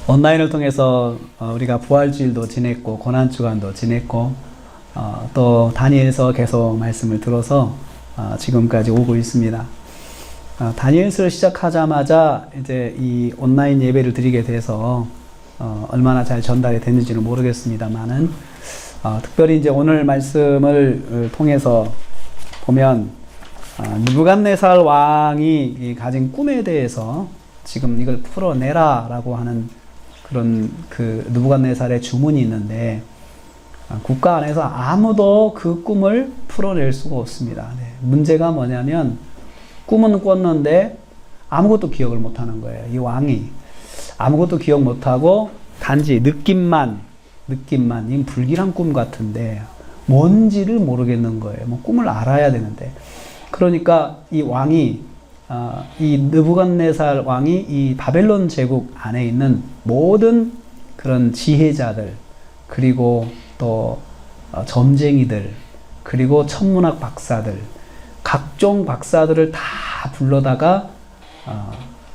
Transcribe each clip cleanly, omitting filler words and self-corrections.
온라인을 통해서 우리가 부활주일도 지냈고 고난주간도 지냈고 또 다니엘서 계속 말씀을 들어서 지금까지 오고 있습니다. 다니엘서를 시작하자마자 이제 이 온라인 예배를 드리게 돼서 얼마나 잘 전달이 됐는지는 모르겠습니다만은 특별히 이제 오늘 말씀을 통해서 보면 느부갓네살 왕이 가진 꿈에 대해서 지금 이걸 풀어내라라고 하는 그런 그 느부갓네살의 주문이 있는데 국가 안에서 아무도 그 꿈을 풀어낼 수가 없습니다. 네. 문제가 뭐냐면 꿈은 꿨는데 아무것도 기억을 못하는 거예요. 이 왕이 아무것도 기억 못하고 단지 느낌만 이 불길한 꿈 같은데 뭔지를 모르겠는 거예요. 뭐 꿈을 알아야 되는데 그러니까 이 왕이 이 느부갓네살 왕이 이 바벨론 제국 안에 있는 모든 그런 지혜자들 그리고 또 점쟁이들 그리고 천문학 박사들 각종 박사들을 다 불러다가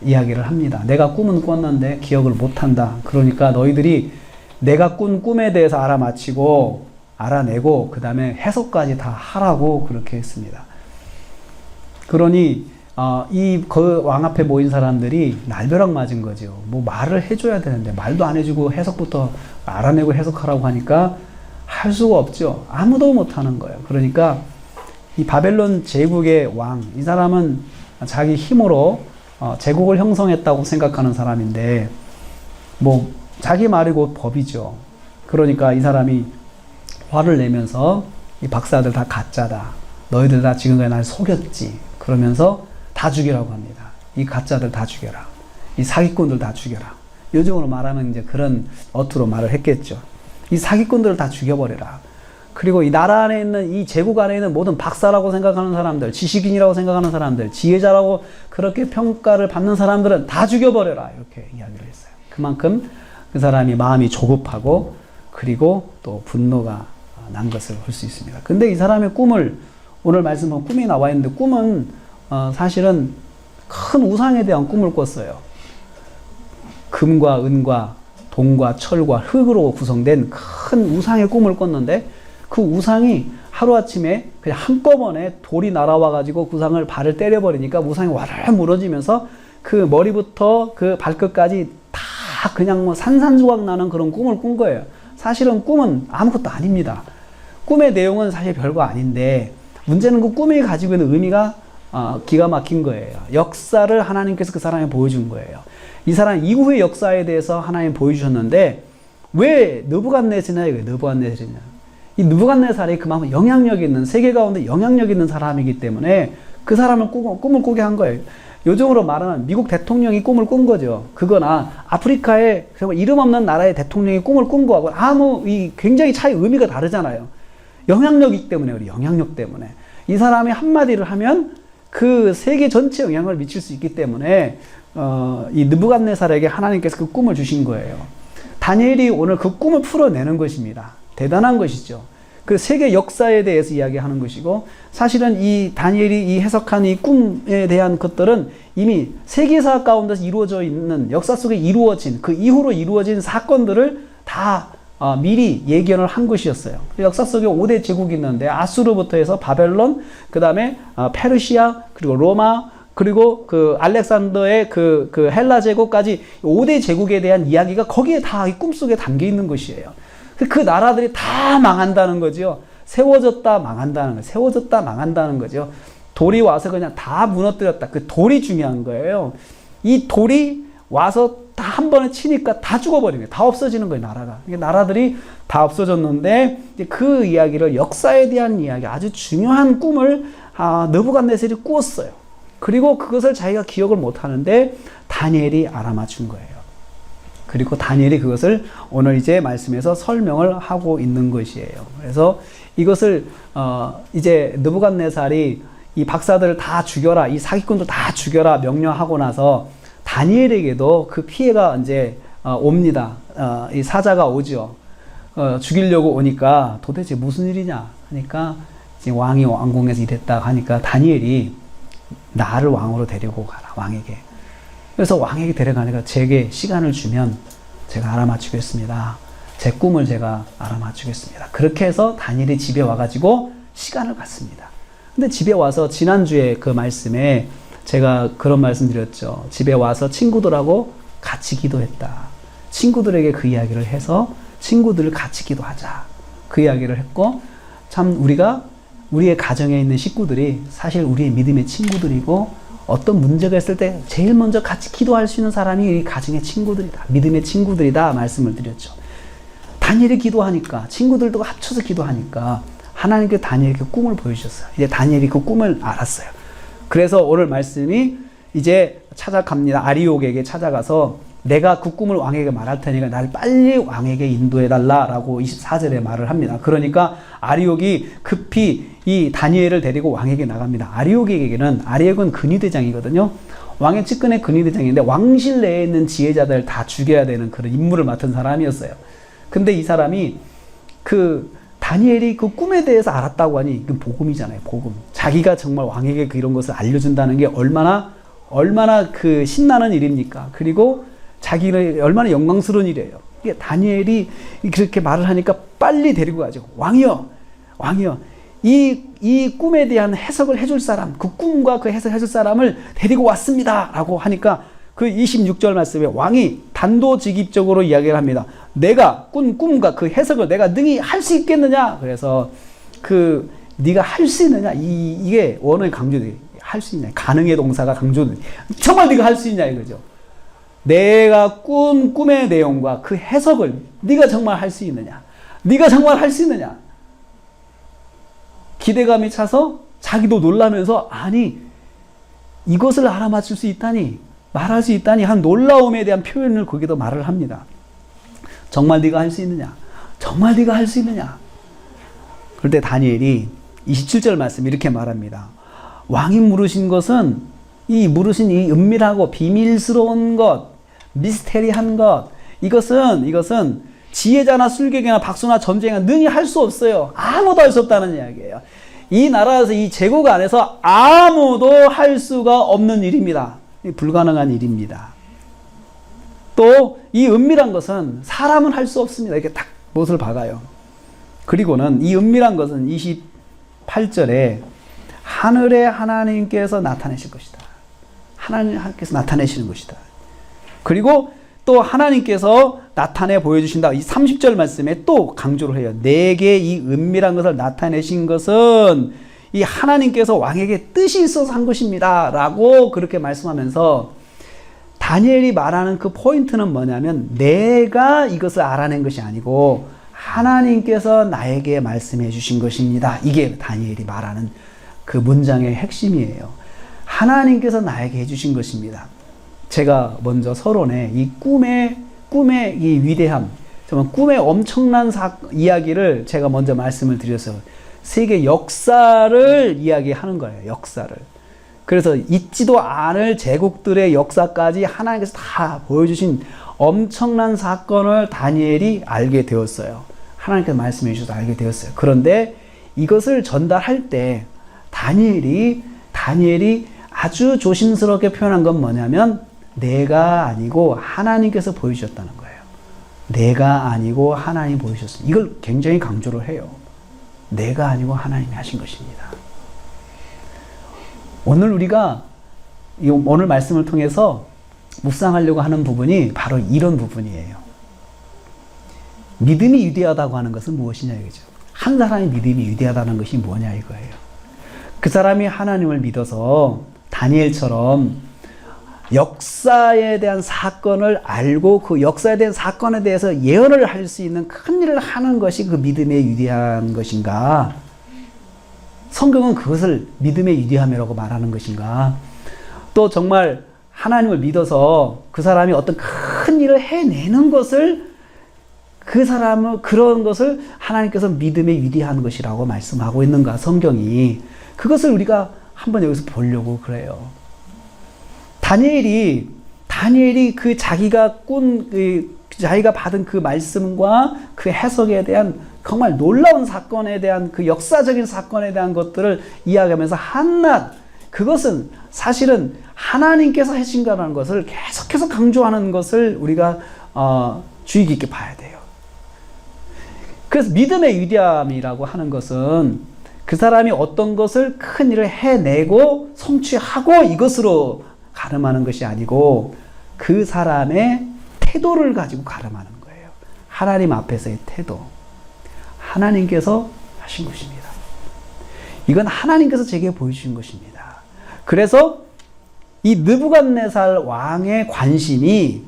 이야기를 합니다. 내가 꿈은 꿨는데 기억을 못한다. 그러니까 너희들이 내가 꾼 꿈에 대해서 알아맞히고 알아내고 그 다음에 해석까지 다 하라고 그렇게 했습니다. 그러니 그 왕 앞에 모인 사람들이 날벼락 맞은 거죠. 뭐 말을 해줘야 되는데 말도 안 해주고 해석부터 알아내고 해석하라고 하니까 할 수가 없죠. 아무도 못하는 거예요. 그러니까 이 바벨론 제국의 왕, 이 사람은 자기 힘으로 제국을 형성했다고 생각하는 사람인데 뭐 자기 말이 곧 법이죠. 그러니까 이 사람이 화를 내면서 이 박사들 다 가짜다. 너희들 다 지금까지 날 속였지. 그러면서 다 죽이라고 합니다. 이 가짜들 다 죽여라. 이 사기꾼들 다 죽여라. 요즘으로 말하면 이제 그런 어투로 말을 했겠죠. 이 사기꾼들을 다 죽여버려라. 그리고 이 나라 안에 있는 이 제국 안에 있는 모든 박사라고 생각하는 사람들, 지식인이라고 생각하는 사람들, 지혜자라고 그렇게 평가를 받는 사람들은 다 죽여버려라. 이렇게 이야기를 했어요. 그만큼 그 사람이 마음이 조급하고 그리고 또 분노가 난 것을 볼 수 있습니다. 근데 이 사람의 꿈을 오늘 말씀 보면 꿈이 나와 있는데 꿈은 사실은 큰 우상에 대한 꿈을 꿨어요. 금과 은과 동과 철과 흙으로 구성된 큰 우상의 꿈을 꿨는데 그 우상이 하루아침에 그냥 한꺼번에 돌이 날아와가지고 그 우상을 발을 때려버리니까 우상이 와르르 무너지면서 그 머리부터 그 발끝까지 다 그냥 뭐 산산조각 나는 그런 꿈을 꾼 거예요. 사실은 꿈은 아무것도 아닙니다. 꿈의 내용은 사실 별거 아닌데 문제는 그 꿈이 가지고 있는 의미가 기가 막힌 거예요. 역사를 하나님께서 그 사람에 보여준 거예요. 이 사람 이후의 역사에 대해서 하나님 보여주셨는데 왜 느부갓네살이냐? 이 느부갓네살이 그만큼 영향력 있는 세계 가운데 영향력 있는 사람이기 때문에 그 사람을 꿈을 꾸게 한 거예요. 요즘으로 말하면 미국 대통령이 꿈을 꾼 거죠. 그거나 아프리카의 이름 없는 나라의 대통령이 꿈을 꾼 거하고 굉장히 차이 의미가 다르잖아요. 영향력이기 때문에 우리 영향력 때문에 이 사람이 한마디를 하면 그 세계 전체에 영향을 미칠 수 있기 때문에 이 느부갓네살에게 하나님께서 그 꿈을 주신 거예요. 다니엘이 오늘 그 꿈을 풀어내는 것입니다. 대단한 것이죠. 그 세계 역사에 대해서 이야기하는 것이고 사실은 이 다니엘이 이 해석한 이 꿈에 대한 것들은 이미 세계사 가운데서 이루어져 있는 역사 속에 이루어진 그 이후로 이루어진 사건들을 다 미리 예견을 한 것이었어요. 역사 속에 5대 제국이 있는데 아수르부터 해서 바벨론, 그 다음에 페르시아, 그리고 로마, 그리고 그 알렉산더의 그 헬라 제국까지 5대 제국에 대한 이야기가 거기에 다 이 꿈속에 담겨 있는 것이에요. 그 나라들이 다 망한다는 거죠. 세워졌다 망한다는 거죠. 세워졌다 망한다는 거죠. 돌이 와서 그냥 다 무너뜨렸다. 그 돌이 중요한 거예요. 이 돌이 와서 다 한 번에 치니까 다 죽어버리는 거예요. 다 없어지는 거예요, 나라가. 나라들이 다 없어졌는데 그 이야기를 역사에 대한 이야기, 아주 중요한 꿈을 느부갓네살이 꾸었어요. 그리고 그것을 자기가 기억을 못하는데 다니엘이 알아맞춘 거예요. 그리고 다니엘이 그것을 오늘 이제 말씀에서 설명을 하고 있는 것이에요. 그래서 이것을 이제 느부갓네살이 이 박사들을 다 죽여라, 이 사기꾼들 다 죽여라 명령하고 나서 다니엘에게도 그 피해가 이제 옵니다. 이 사자가 오죠. 죽이려고 오니까 도대체 무슨 일이냐 하니까 이제 왕이 왕궁에서 이랬다 하니까 다니엘이 나를 왕으로 데리고 가라, 왕에게. 그래서 왕에게 데려가니까 제게 시간을 주면 제가 알아맞추겠습니다. 제 꿈을 제가 알아맞추겠습니다. 그렇게 해서 다니엘이 집에 와가지고 시간을 갖습니다. 근데 집에 와서 지난주에 그 말씀에 제가 그런 말씀 드렸죠. 집에 와서 친구들하고 같이 기도했다. 친구들에게 그 이야기를 해서 친구들을 같이 기도하자. 그 이야기를 했고, 참 우리의 가정에 있는 식구들이 사실 우리의 믿음의 친구들이고, 어떤 문제가 있을 때 제일 먼저 같이 기도할 수 있는 사람이 이 가정의 친구들이다. 믿음의 친구들이다. 말씀을 드렸죠. 다니엘이 기도하니까, 친구들도 합쳐서 기도하니까 하나님께 다니엘에게 꿈을 보여주셨어요. 이제 다니엘이 그 꿈을 알았어요. 그래서 오늘 말씀이 이제 찾아갑니다. 아리옥에게 찾아가서 내가 그 꿈을 왕에게 말할 테니까 날 빨리 왕에게 인도해달라라고 24절에 말을 합니다. 그러니까 아리옥이 급히 이 다니엘을 데리고 왕에게 나갑니다. 아리옥은 근위대장이거든요. 왕의 측근의 근위대장인데 왕실 내에 있는 지혜자들 다 죽여야 되는 그런 임무를 맡은 사람이었어요. 근데 이 사람이 다니엘이 그 꿈에 대해서 알았다고 하니 이건 복음이잖아요. 복음. 자기가 정말 왕에게 이런 것을 알려준다는 게 얼마나 그 신나는 일입니까? 그리고 자기는 얼마나 영광스러운 일이에요. 이게 다니엘이 그렇게 말을 하니까 빨리 데리고 가죠. 왕이여, 이 꿈에 대한 해석을 해줄 사람, 그 꿈과 그 해석을 해줄 사람을 데리고 왔습니다. 라고 하니까 그 26절 말씀에 왕이 단도직입적으로 이야기를 합니다. 내가 꿈과 그 해석을 내가 능히 할 수 있겠느냐? 그래서 네가 할 수 있느냐? 이게 원어의 강조돼. 할 수 있냐? 가능의 동사가 강조돼. 정말 네가 할 수 있냐 이거죠. 내가 꿈의 내용과 그 해석을 네가 정말 할 수 있느냐? 네가 정말 할 수 있느냐? 기대감이 차서 자기도 놀라면서 아니 이것을 알아맞힐 수 있다니 말할 수 있다니 한 놀라움에 대한 표현을 거기도 말을 합니다. 정말 네가 할 수 있느냐? 정말 네가 할 수 있느냐? 그럴 때 다니엘이 27절 말씀 이렇게 말합니다. 왕이 물으신 것은 물으신 이 은밀하고 비밀스러운 것, 미스테리한 것, 이것은 지혜자나 술객이나 박수나 점쟁이가 능히 할 수 없어요. 아무도 할 수 없다는 이야기예요. 이 나라에서 이 제국 안에서 아무도 할 수가 없는 일입니다. 불가능한 일입니다. 또 이 은밀한 것은 사람은 할 수 없습니다. 이렇게 딱 못을 박아요. 그리고는 이 은밀한 것은 28절에 하늘의 하나님께서 나타내실 것이다. 하나님께서 나타내시는 것이다. 그리고 또 하나님께서 나타내 보여주신다. 이 30절 말씀에 또 강조를 해요. 내게 이 은밀한 것을 나타내신 것은 이 하나님께서 왕에게 뜻이 있어서 한 것입니다. 라고 그렇게 말씀하면서 다니엘이 말하는 그 포인트는 뭐냐면 내가 이것을 알아낸 것이 아니고 하나님께서 나에게 말씀해 주신 것입니다. 이게 다니엘이 말하는 그 문장의 핵심이에요. 하나님께서 나에게 해주신 것입니다. 제가 먼저 서론에 이 꿈의 이 위대함, 정말 꿈의 엄청난 이야기를 제가 먼저 말씀을 드려서 세계 역사를 이야기하는 거예요. 역사를. 그래서 있지도 않을 제국들의 역사까지 하나님께서 다 보여주신 엄청난 사건을 다니엘이 알게 되었어요. 하나님께서 말씀해 주셔서 알게 되었어요. 그런데 이것을 전달할 때 다니엘이 아주 조심스럽게 표현한 건 뭐냐면 내가 아니고 하나님께서 보여주셨다는 거예요. 내가 아니고 하나님이 보여주셨습니다. 이걸 굉장히 강조를 해요. 내가 아니고 하나님이 하신 것입니다. 오늘 우리가 오늘 말씀을 통해서 묵상하려고 하는 부분이 바로 이런 부분이에요. 믿음이 위대하다고 하는 것은 무엇이냐 이거죠. 한 사람의 믿음이 위대하다는 것이 뭐냐 이거예요. 그 사람이 하나님을 믿어서 다니엘처럼 역사에 대한 사건을 알고 그 역사에 대한 사건에 대해서 예언을 할 수 있는 큰 일을 하는 것이 그 믿음의 위대한 것인가? 성경은 그것을 믿음의 위대함이라고 말하는 것인가? 또 정말 하나님을 믿어서 그 사람이 어떤 큰 일을 해내는 것을 그런 것을 하나님께서 믿음의 위대한 것이라고 말씀하고 있는가? 성경이 그것을 우리가 한번 여기서 보려고 그래요. 다니엘이 그 자기가 자기가 받은 그 말씀과 그 해석에 대한 정말 놀라운 사건에 대한 그 역사적인 사건에 대한 것들을 이야기하면서 한낱 그것은 사실은 하나님께서 하신 거라는 것을 계속해서 강조하는 것을 우리가 주의 깊게 봐야 돼요. 그래서 믿음의 위대함이라고 하는 것은 그 사람이 어떤 것을 큰 일을 해내고 성취하고 이것으로 가름하는 것이 아니고 그 사람의 태도를 가지고 가름하는 거예요. 하나님 앞에서의 태도. 하나님께서 하신 것입니다. 이건 하나님께서 제게 보여주신 것입니다. 그래서 이 느부갓네살 왕의 관심이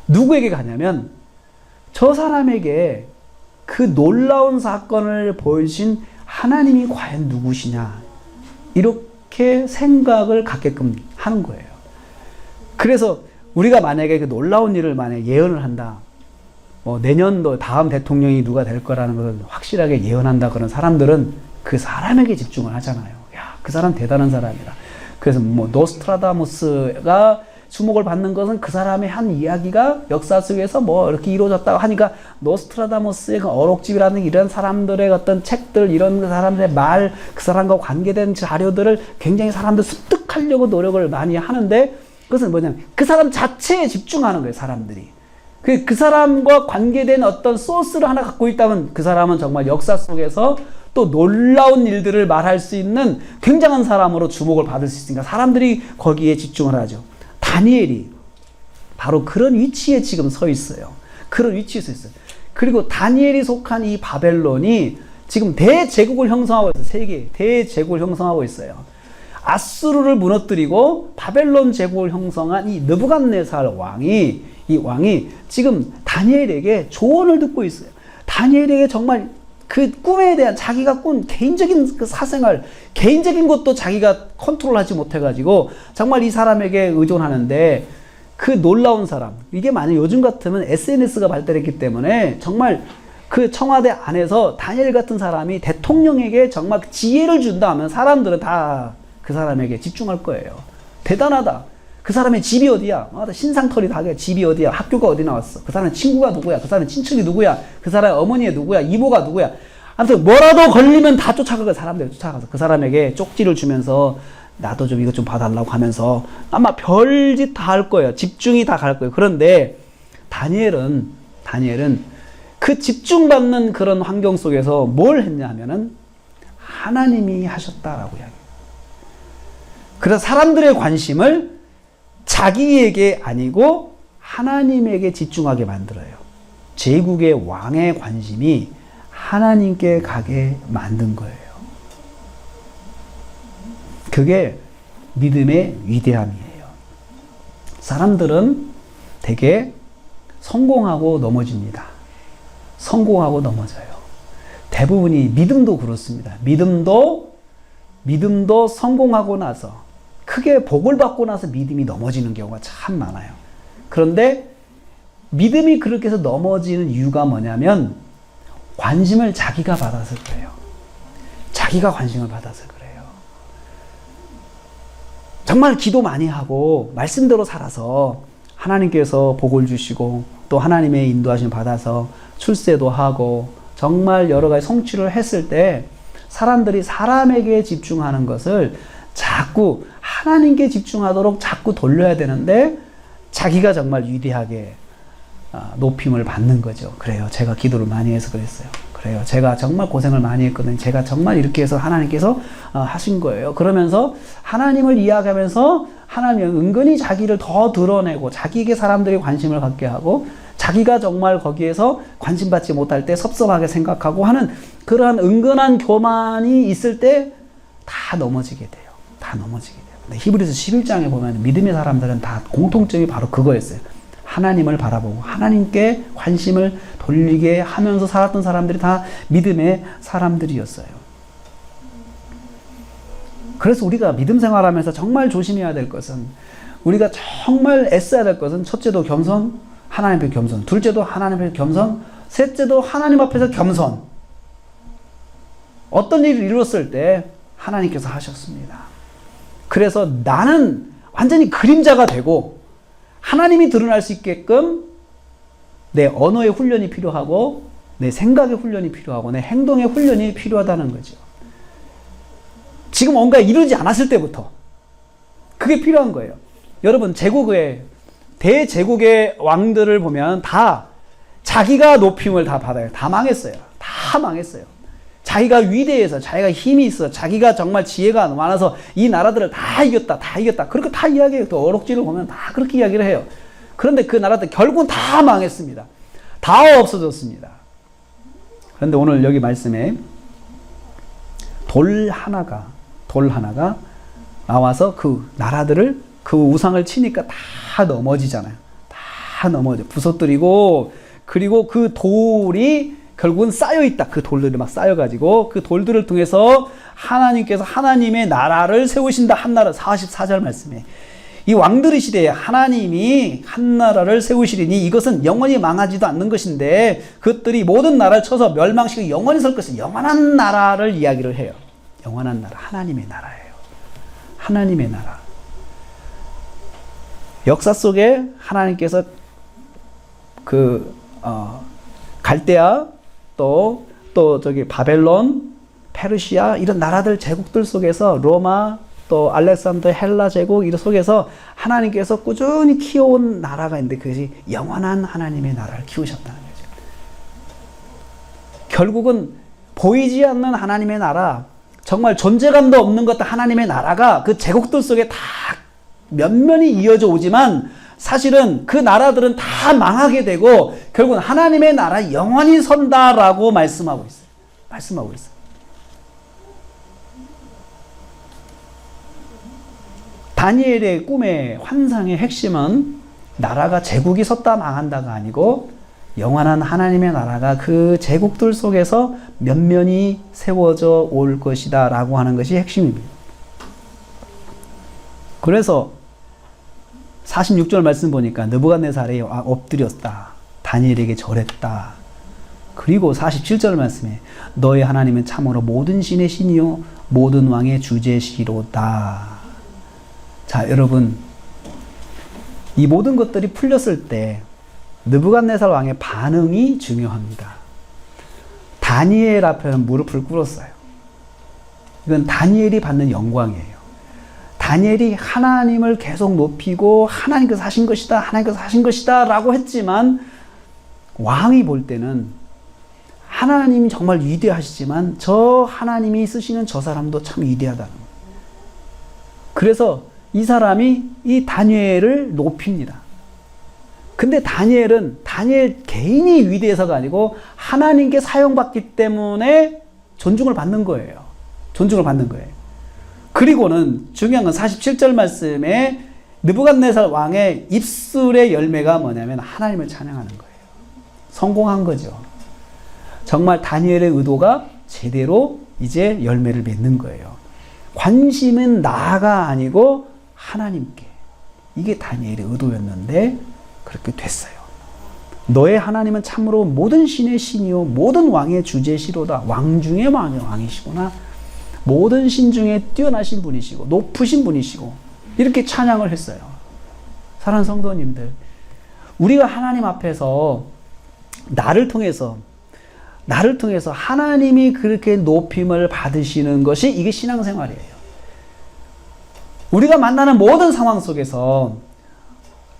누구에게 가냐면 저 사람에게 그 놀라운 사건을 보여주신 하나님이 과연 누구시냐 이렇게 생각을 갖게끔 하는 거예요. 그래서 우리가 만약에 그 놀라운 일을 만약에 예언을 한다. 내년도 다음 대통령이 누가 될 거라는 것을 확실하게 예언한다 그런 사람들은 그 사람에게 집중을 하잖아요. 야, 그 사람 대단한 사람이다. 그래서 노스트라다무스가 주목을 받는 것은 그 사람의 한 이야기가 역사 속에서 이렇게 이루어졌다고 하니까 노스트라다무스의 그 어록집이라는 이런 사람들의 어떤 책들, 이런 사람들의 말, 그 사람과 관계된 자료들을 굉장히 사람들 습득하려고 노력을 많이 하는데 그것은 뭐냐면 그 사람 자체에 집중하는 거예요, 사람들이. 그 사람과 관계된 어떤 소스를 하나 갖고 있다면 그 사람은 정말 역사 속에서 또 놀라운 일들을 말할 수 있는 굉장한 사람으로 주목을 받을 수 있으니까 사람들이 거기에 집중을 하죠. 다니엘이 바로 그런 위치에 지금 서 있어요. 그런 위치에 서 있어요. 그리고 다니엘이 속한 이 바벨론이 지금 대제국을 형성하고 있어요. 세계 대제국을 형성하고 있어요. 아수르를 무너뜨리고 바벨론 제국을 형성한 이 느부갓네살 왕이 지금 다니엘에게 조언을 듣고 있어요. 다니엘에게 정말 그 꿈에 대한 자기가 꾼 개인적인 그 사생활, 개인적인 것도 자기가 컨트롤하지 못해가지고 정말 이 사람에게 의존하는데 그 놀라운 사람, 이게 만약 요즘 같으면 SNS가 발달했기 때문에 정말 그 청와대 안에서 다니엘 같은 사람이 대통령에게 정말 지혜를 준다 하면 사람들은 다 그 사람에게 집중할 거예요. 대단하다. 그 사람의 집이 어디야? 신상털이 다 집이 어디야? 학교가 어디 나왔어? 그 사람의 친구가 누구야? 그 사람의 친척이 누구야? 그 사람의 어머니의 누구야? 이모가 누구야? 아무튼 뭐라도 걸리면 다 쫓아가고 사람들이 쫓아가서 그 사람에게 쪽지를 주면서 나도 좀 이것 좀 봐달라고 하면서 아마 별짓 다 할 거예요. 집중이 다 갈 거예요. 그런데 다니엘은 그 집중받는 그런 환경 속에서 뭘 했냐 하면은 하나님이 하셨다라고 이야기해요. 그래서 사람들의 관심을 자기에게 아니고 하나님에게 집중하게 만들어요. 제국의 왕의 관심이 하나님께 가게 만든 거예요. 그게 믿음의 위대함이에요. 사람들은 되게 성공하고 넘어집니다. 성공하고 넘어져요. 대부분이 믿음도 그렇습니다. 믿음도 성공하고 나서 크게 복을 받고 나서 믿음이 넘어지는 경우가 참 많아요. 그런데 믿음이 그렇게 해서 넘어지는 이유가 뭐냐면 관심을 자기가 받아서 그래요. 자기가 관심을 받아서 그래요. 정말 기도 많이 하고 말씀대로 살아서 하나님께서 복을 주시고 또 하나님의 인도하심을 받아서 출세도 하고 정말 여러 가지 성취를 했을 때 사람들이 사람에게 집중하는 것을 자꾸 하나님께 집중하도록 자꾸 돌려야 되는데 자기가 정말 위대하게 높임을 받는 거죠. 그래요. 제가 기도를 많이 해서 그랬어요. 그래요. 제가 정말 고생을 많이 했거든요. 제가 정말 이렇게 해서 하나님께서 하신 거예요. 그러면서 하나님을 이야기하면서 하나님은 은근히 자기를 더 드러내고 자기에게 사람들이 관심을 갖게 하고 자기가 정말 거기에서 관심받지 못할 때 섭섭하게 생각하고 하는 그러한 은근한 교만이 있을 때 다 넘어지게 돼요. 다 넘어지게 돼요. 근데 히브리서 11장에 보면 믿음의 사람들은 다 공통점이 바로 그거였어요. 하나님을 바라보고 하나님께 관심을 돌리게 하면서 살았던 사람들이 다 믿음의 사람들이었어요. 그래서 우리가 믿음 생활하면서 정말 조심해야 될 것은 우리가 정말 애써야 될 것은 첫째도 겸손, 하나님 앞에 겸손, 둘째도 하나님 앞에 겸손, 셋째도 하나님 앞에서 겸손. 어떤 일을 이루었을 때 하나님께서 하셨습니다. 그래서 나는 완전히 그림자가 되고 하나님이 드러날 수 있게끔 내 언어의 훈련이 필요하고 내 생각의 훈련이 필요하고 내 행동의 훈련이 필요하다는 거죠. 지금 뭔가 이루지 않았을 때부터 그게 필요한 거예요. 여러분 제국의 대제국의 왕들을 보면 다 자기가 높임을 다 받아요. 다 망했어요. 다 망했어요. 자기가 위대해서, 자기가 힘이 있어, 자기가 정말 지혜가 많아서 이 나라들을 다 이겼다, 다 이겼다. 그렇게 다 이야기해요. 또 어록지를 보면 다 그렇게 이야기를 해요. 그런데 그 나라들 결국은 다 망했습니다. 다 없어졌습니다. 그런데 오늘 여기 말씀에 돌 하나가 나와서 그 나라들을, 그 우상을 치니까 다 넘어지잖아요. 다 넘어져. 부서뜨리고, 그리고 그 돌이 결국은 쌓여있다. 그 돌들이 막 쌓여가지고 그 돌들을 통해서 하나님께서 하나님의 나라를 세우신다. 한 나라. 44절 말씀에 이 왕들의 시대에 하나님이 한 나라를 세우시리니 이것은 영원히 망하지도 않는 것인데 그것들이 모든 나라를 쳐서 멸망시키고 영원히 설 것은 영원한 나라를 이야기를 해요. 영원한 나라. 하나님의 나라예요. 하나님의 나라. 역사 속에 하나님께서 갈대아 또 저기 바벨론, 페르시아 이런 나라들 제국들 속에서 로마 또 알렉산더 헬라 제국 이런 속에서 하나님께서 꾸준히 키워온 나라가 있는데 그것이 영원한 하나님의 나라를 키우셨다는 거죠. 결국은 보이지 않는 하나님의 나라, 정말 존재감도 없는 것도 하나님의 나라가 그 제국들 속에 다 면면이 이어져 오지만 사실은 그 나라들은 다 망하게 되고 결국은 하나님의 나라 영원히 선다라고 말씀하고 있어요. 말씀하고 있어요. 다니엘의 꿈의 환상의 핵심은 나라가 제국이 섰다 망한다가 아니고 영원한 하나님의 나라가 그 제국들 속에서 면면이 세워져 올 것이다 라고 하는 것이 핵심입니다. 그래서 46절 말씀 보니까 느부갓네살이 엎드렸다. 다니엘에게 절했다. 그리고 47절 말씀에 너의 하나님은 참으로 모든 신의 신이요 모든 왕의 주제시로다. 자, 여러분, 이 모든 것들이 풀렸을 때 느부갓네살 왕의 반응이 중요합니다. 다니엘 앞에는 무릎을 꿇었어요. 이건 다니엘이 받는 영광이에요. 다니엘이 하나님을 계속 높이고 하나님께서 하신 것이다, 하나님께서 하신 것이다 라고 했지만 왕이 볼 때는 하나님이 정말 위대하시지만 저 하나님이 쓰시는 저 사람도 참 위대하다는 거예요. 그래서 이 사람이 이 다니엘을 높입니다. 근데 다니엘은 다니엘 개인이 위대해서가 아니고 하나님께 사용받기 때문에 존중을 받는 거예요. 존중을 받는 거예요. 그리고는 중요한 건 47절 말씀에 느부갓네살 왕의 입술의 열매가 뭐냐면 하나님을 찬양하는 거예요. 성공한 거죠. 정말 다니엘의 의도가 제대로 이제 열매를 맺는 거예요. 관심은 나가 아니고 하나님께. 이게 다니엘의 의도였는데 그렇게 됐어요. 너의 하나님은 참으로 모든 신의 신이요 모든 왕의 주제시로다. 왕 중에 왕의 왕이시구나. 모든 신 중에 뛰어나신 분이시고 높으신 분이시고 이렇게 찬양을 했어요. 사랑하는 성도님들, 우리가 하나님 앞에서 나를 통해서 하나님이 그렇게 높임을 받으시는 것이 이게 신앙생활이에요. 우리가 만나는 모든 상황 속에서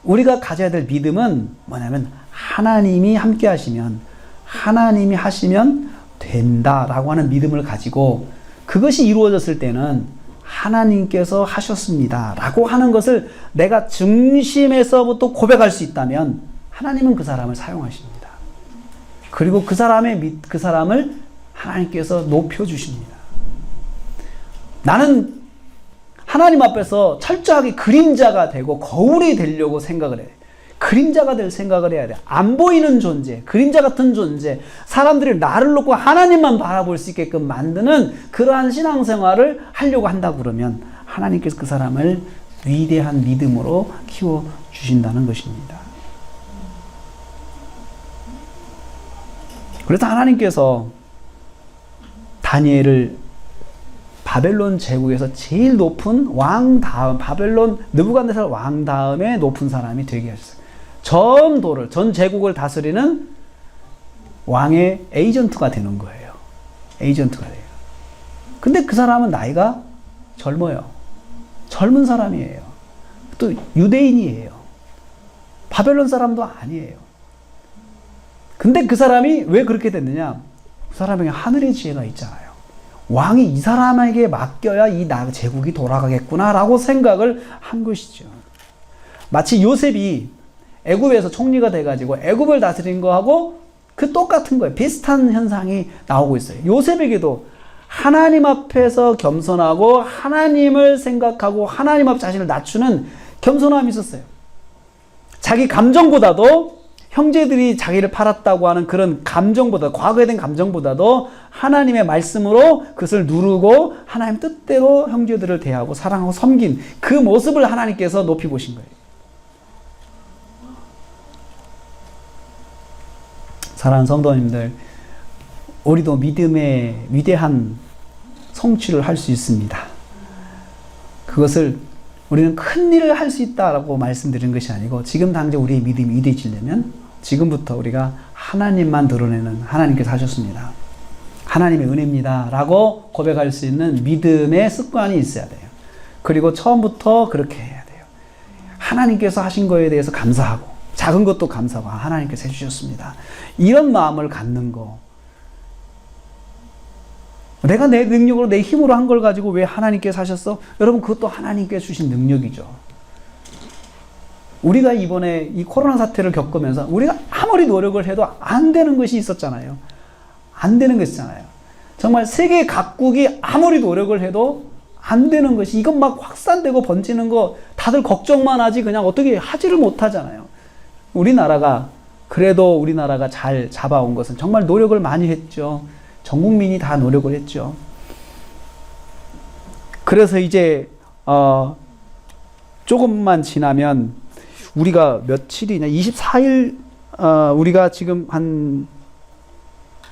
우리가 가져야 될 믿음은 뭐냐면 하나님이 함께 하시면 하나님이 하시면 된다라고 하는 믿음을 가지고 그것이 이루어졌을 때는 하나님께서 하셨습니다 라고 하는 것을 내가 중심에서부터 고백할 수 있다면 하나님은 그 사람을 사용하십니다. 그리고 그 사람을 하나님께서 높여주십니다. 나는 하나님 앞에서 철저하게 그림자가 되고 거울이 되려고 생각을 해요. 그림자가 될 생각을 해야 돼. 안 보이는 존재, 그림자 같은 존재, 사람들이 나를 놓고 하나님만 바라볼 수 있게끔 만드는 그러한 신앙생활을 하려고 한다고 그러면 하나님께서 그 사람을 위대한 믿음으로 키워주신다는 것입니다. 그래서 하나님께서 다니엘을 바벨론 제국에서 제일 높은 왕 다음, 바벨론 느부갓네살 왕 다음에 높은 사람이 되게 하셨어요. 전 제국을 다스리는 왕의 에이전트가 되는 거예요. 에이전트가 돼요. 근데 그 사람은 나이가 젊어요. 젊은 사람이에요. 또 유대인이에요. 바벨론 사람도 아니에요. 근데 그 사람이 왜 그렇게 됐느냐? 그 사람에게 하늘의 지혜가 있잖아요. 왕이 이 사람에게 맡겨야 이 제국이 돌아가겠구나라고 생각을 한 것이죠. 마치 요셉이 애굽에서 총리가 돼가지고 애굽을 다스린 거하고 그 똑같은 거예요. 비슷한 현상이 나오고 있어요. 요셉에게도 하나님 앞에서 겸손하고 하나님을 생각하고 하나님 앞 자신을 낮추는 겸손함이 있었어요. 자기 감정보다도 형제들이 자기를 팔았다고 하는 그런 감정보다, 과거에 된 감정보다도 하나님의 말씀으로 그것을 누르고 하나님 뜻대로 형제들을 대하고 사랑하고 섬긴 그 모습을 하나님께서 높이 보신 거예요. 사랑하는 성도님들, 우리도 믿음의 위대한 성취를 할 수 있습니다. 그것을 우리는 큰 일을 할 수 있다라고 말씀드린 것이 아니고, 지금 당장 우리의 믿음이 위대해지려면 지금부터 우리가 하나님만 드러내는, 하나님께서 하셨습니다, 하나님의 은혜입니다 라고 고백할 수 있는 믿음의 습관이 있어야 돼요. 그리고 처음부터 그렇게 해야 돼요. 하나님께서 하신 거에 대해서 감사하고, 작은 것도 감사하고, 하나님께서 해주셨습니다, 이런 마음을 갖는 거. 내가 내 능력으로, 내 힘으로 한 걸 가지고 왜 하나님께서 하셨어? 여러분, 그것도 하나님께서 주신 능력이죠. 우리가 이번에 이 코로나 사태를 겪으면서 우리가 아무리 노력을 해도 안 되는 것이 있었잖아요. 안 되는 것이 있잖아요. 정말 세계 각국이 아무리 노력을 해도 안 되는 것이, 이건 막 확산되고 번지는 거 다들 걱정만 하지 그냥 어떻게 하지를 못하잖아요. 그래도 우리나라가 잘 잡아온 것은 정말 노력을 많이 했죠. 전 국민이 다 노력을 했죠. 그래서 이제 조금만 지나면, 우리가 며칠이냐, 24일, 우리가 지금 한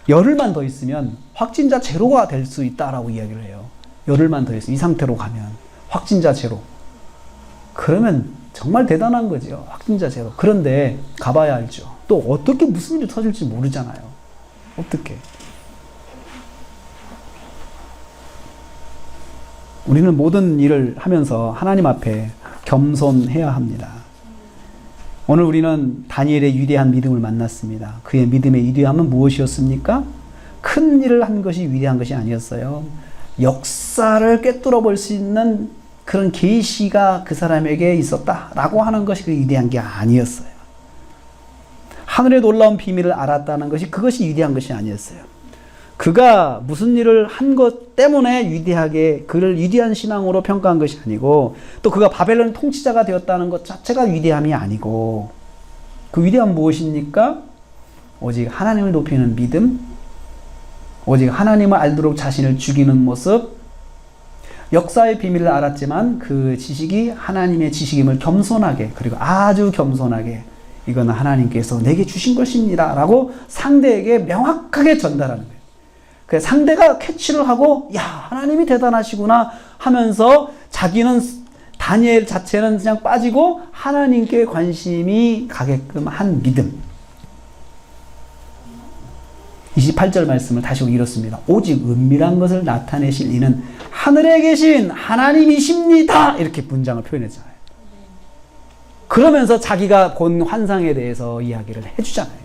열흘만 더 있으면 확진자 제로가 될 수 있다라고 이야기를 해요. 열흘만 더 있으면, 이 상태로 가면 확진자 제로. 그러면 정말 대단한 거죠. 확진자 제로. 그런데 가봐야 알죠. 또 어떻게 무슨 일이 터질지 모르잖아요. 어떻게. 우리는 모든 일을 하면서 하나님 앞에 겸손해야 합니다. 오늘 우리는 다니엘의 위대한 믿음을 만났습니다. 그의 믿음의 위대함은 무엇이었습니까? 큰 일을 한 것이 위대한 것이 아니었어요. 역사를 꿰뚫어 볼 수 있는 그런 계시가 그 사람에게 있었다라고 하는 것이 그 위대한 게 아니었어요. 하늘의 놀라운 비밀을 알았다는 것이, 그것이 위대한 것이 아니었어요. 그가 무슨 일을 한 것 때문에 위대하게, 그를 위대한 신앙으로 평가한 것이 아니고, 또 그가 바벨론 통치자가 되었다는 것 자체가 위대함이 아니고, 그 위대함은 무엇입니까? 오직 하나님을 높이는 믿음, 오직 하나님을 알도록 자신을 죽이는 모습, 역사의 비밀을 알았지만 그 지식이 하나님의 지식임을 겸손하게, 그리고 아주 겸손하게, 이거는 하나님께서 내게 주신 것입니다 라고 상대에게 명확하게 전달하는 거예요. 그 상대가 캐치를 하고, 야, 하나님이 대단하시구나 하면서 자기는, 다니엘 자체는 그냥 빠지고 하나님께 관심이 가게끔 한 믿음. 28절 말씀을 다시 읽었습니다. 오직 은밀한 것을 나타내실 이는 하늘에 계신 하나님이십니다. 이렇게 문장을 표현했잖아요. 그러면서 자기가 본 환상에 대해서 이야기를 해주잖아요.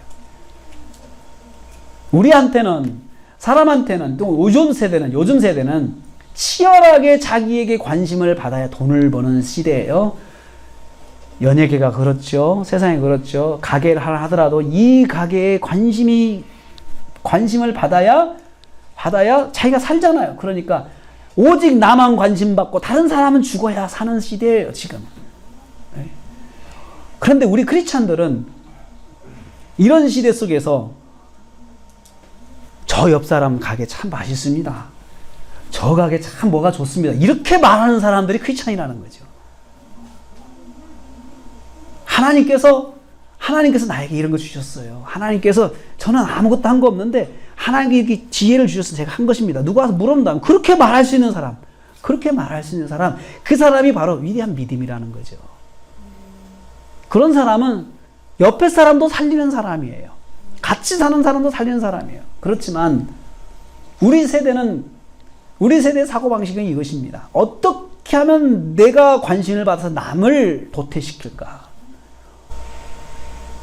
우리한테는, 사람한테는, 또 요즘 세대는 치열하게 자기에게 관심을 받아야 돈을 버는 시대예요. 연예계가 그렇죠. 세상이 그렇죠. 가게를 하더라도 이 가게에 관심을 받아야 자기가 살잖아요. 그러니까 오직 나만 관심 받고 다른 사람은 죽어야 사는 시대예요, 지금. 그런데 우리 크리스찬들은 이런 시대 속에서 저 옆 사람 가게 참 맛있습니다, 저 가게 참 뭐가 좋습니다, 이렇게 말하는 사람들이 크리스찬이라는 거죠. 하나님께서 나에게 이런 거 주셨어요. 하나님께서, 저는 아무것도 한 거 없는데 하나님께 지혜를 주셔서 제가 한 것입니다. 누가 와서 물어본다면 그렇게 말할 수 있는 사람, 그 사람이 바로 위대한 믿음이라는 거죠. 그런 사람은 옆에 사람도 살리는 사람이에요. 같이 사는 사람도 살리는 사람이에요. 그렇지만 우리 세대의 사고방식은 이것입니다. 어떻게 하면 내가 관심을 받아서 남을 도태시킬까?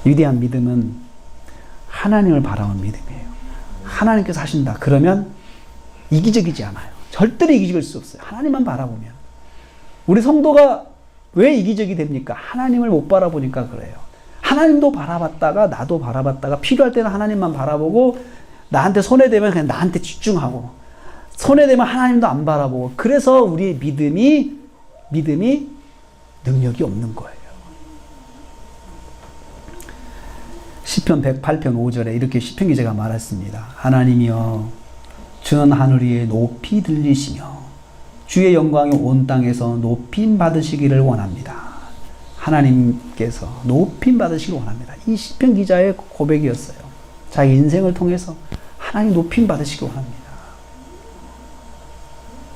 위대한 믿음은 하나님을 바라보는 믿음이에요. 하나님께서 하신다. 그러면 이기적이지 않아요. 절대로 이기적일 수 없어요. 하나님만 바라보면. 우리 성도가 왜 이기적이 됩니까? 하나님을 못 바라보니까 그래요. 하나님도 바라봤다가 나도 바라봤다가 필요할 때는 하나님만 바라보고 나한테 손해되면 그냥 나한테 집중하고 손해되면 하나님도 안 바라보고 그래서 우리의 믿음이 능력이 없는 거예요. 시편 108편 5절에 이렇게 시편 기자가 말했습니다. 하나님이여 주는 하늘 위에 높이 들리시며 주의 영광이 온 땅에서 높임 받으시기를 원합니다. 하나님께서 높임 받으시기를 원합니다. 이 시편 기자의 고백이었어요. 자기 인생을 통해서 하나님 높임 받으시기 원합니다.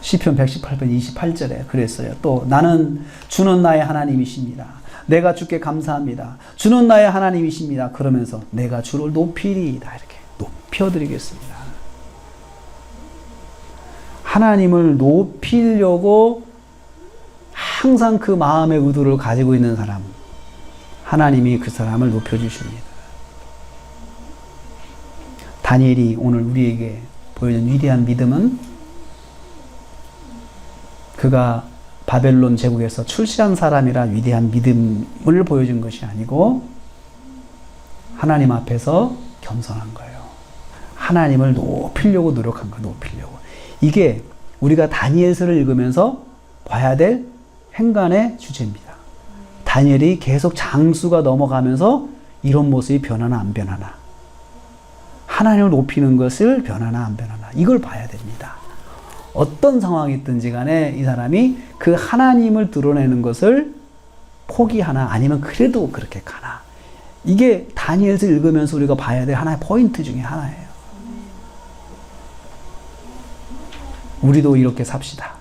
시편 118편 28절에 그랬어요. 또 나는 주는 나의 하나님이십니다. 내가 주께 감사합니다. 주는 나의 하나님이십니다. 그러면서 내가 주를 높이리이다. 이렇게 높여드리겠습니다. 하나님을 높이려고 항상 그 마음의 의도를 가지고 있는 사람, 하나님이 그 사람을 높여주십니다. 다니엘이 오늘 우리에게 보여준 위대한 믿음은 그가 바벨론 제국에서 출시한 사람이라 위대한 믿음을 보여준 것이 아니고 하나님 앞에서 겸손한 거예요. 하나님을 높이려고 노력한 거예요. 높이려고. 이게 우리가 다니엘서를 읽으면서 봐야 될 행간의 주제입니다. 다니엘이 계속 장수가 넘어가면서 이런 모습이 변하나 안 변하나, 하나님을 높이는 것을 변하나 안 변하나, 이걸 봐야 됩니다. 어떤 상황이 있든지 간에 이 사람이 그 하나님을 드러내는 것을 포기하나 아니면 그래도 그렇게 가나, 이게 다니엘서 읽으면서 우리가 봐야 될 하나의 포인트 중에 하나예요. 우리도 이렇게 삽시다.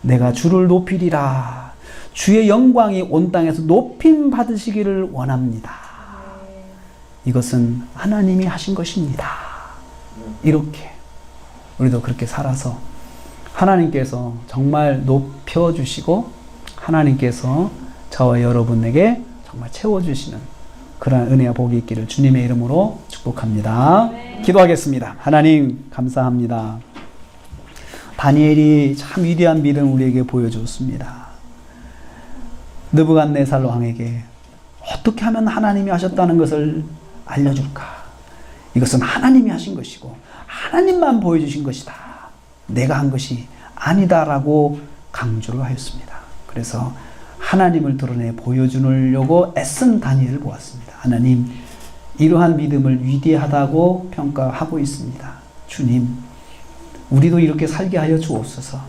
내가 주를 높이리라. 주의 영광이 온 땅에서 높임 받으시기를 원합니다. 이것은 하나님이 하신 것입니다. 이렇게 우리도 그렇게 살아서 하나님께서 정말 높여주시고 하나님께서 저와 여러분에게 정말 채워주시는 그러한 은혜와 복이 있기를 주님의 이름으로 축복합니다. 기도하겠습니다. 하나님 감사합니다. 다니엘이 참 위대한 믿음을 우리에게 보여줬습니다. 느부갓네살 왕에게 어떻게 하면 하나님이 하셨다는 것을 알려줄까? 이것은 하나님이 하신 것이고 하나님만 보여주신 것이다. 내가 한 것이 아니다라고 강조를 하였습니다. 그래서 하나님을 드러내 보여주려고 애쓴 다니엘을 보았습니다. 하나님, 이러한 믿음을 위대하다고 평가하고 있습니다. 주님, 우리도 이렇게 살게 하여 주옵소서.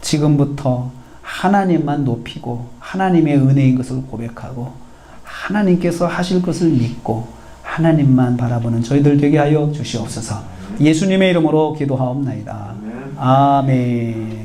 지금부터 하나님만 높이고 하나님의 은혜인 것을 고백하고 하나님께서 하실 것을 믿고 하나님만 바라보는 저희들 되게 하여 주시옵소서. 예수님의 이름으로 기도하옵나이다. 아멘.